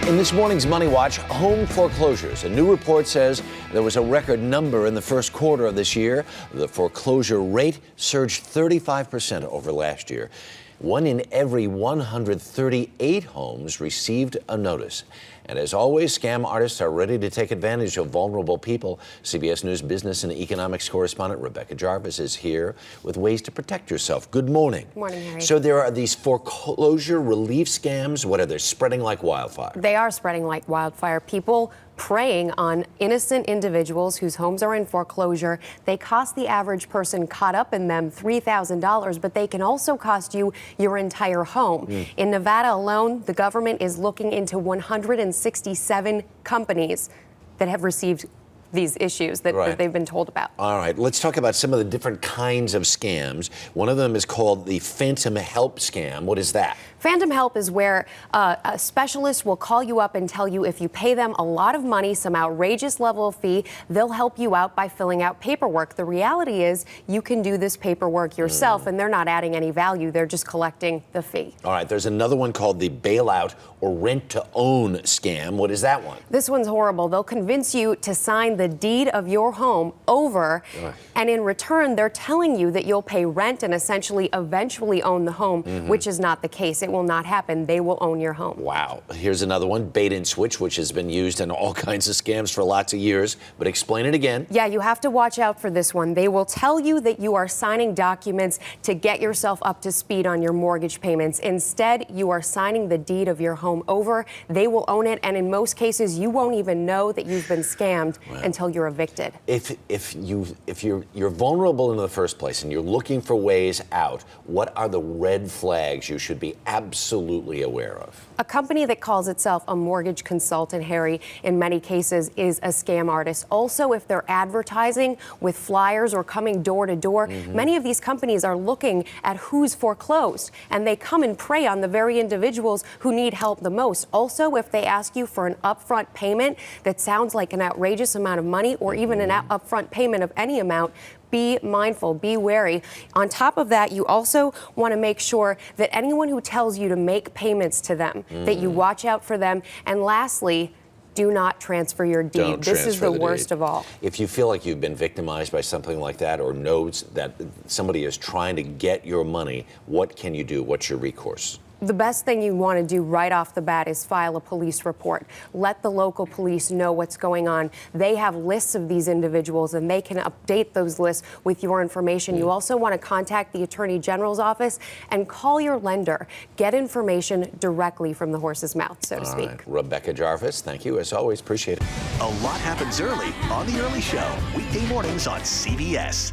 In this morning's Money Watch, home foreclosures. A new report says there was a record number in the first quarter of this year. The foreclosure rate surged 35% over last year. 1 in every 138 homes received a notice. And as always, scam artists are ready to take advantage of vulnerable people. CBS News business and economics correspondent Rebecca Jarvis is here with ways to protect yourself. Good morning. Good morning, Harry. So there are these foreclosure relief scams. What are they? Spreading like wildfire. They are spreading like wildfire. People preying on innocent individuals whose homes are in foreclosure. They cost the average person caught up in them $3,000, but they can also cost you your entire home. In Nevada alone, the government is looking into 167 companies that have received these issues that they've been told about. All right, let's talk about some of the different kinds of scams. One of them is called the Phantom Help scam. What is that? Phantom Help is where a specialist will call you up and tell you if you pay them a lot of money, some outrageous level of fee, they'll help you out by filling out paperwork. The reality is you can do this paperwork yourself and they're not adding any value. They're just collecting the fee. All right, there's another one called the Bailout or rent-to-own scam. What is that one? This one's horrible. They'll convince you to sign the deed of your home over, and in return, they're telling you that you'll pay rent and essentially eventually own the home, which is not the case. It will not happen. They will own your home. Wow. Here's another one, bait and switch, which has been used in all kinds of scams for lots of years. But explain it again. Yeah, you have to watch out for this one. They will tell you that you are signing documents to get yourself up to speed on your mortgage payments. Instead, you are signing the deed of your home over. They will own it, and in most cases, you won't even know that you've been scammed until you're evicted. If you're vulnerable in the first place and you're looking for ways out, what are the red flags you should be absolutely aware of? A company that calls itself a mortgage consultant, Harry, in many cases is a scam artist. Also, if they're advertising with flyers or coming door to door, many of these companies are looking at who's foreclosed, and they come and prey on the very individuals who need help the most. Also, if they ask you for an upfront payment that sounds like an outrageous amount of money or even an upfront payment of any amount, be mindful, be wary. On top of that, you also want to make sure that anyone who tells you to make payments to them, that you watch out for them. And lastly, do not transfer your deed. This is the worst of all. If you feel like you've been victimized by something like that or knows that somebody is trying to get your money, what can you do? What's your recourse? The best thing you want to do right off the bat is file a police report. Let the local police know what's going on. They have lists of these individuals and they can update those lists with your information. You also want to contact the Attorney General's office and call your lender. Get information directly from the horse's mouth, so to speak. Right. Rebecca Jarvis, thank you as always. Appreciate it. A lot happens early on The Early Show, weekday mornings on CBS.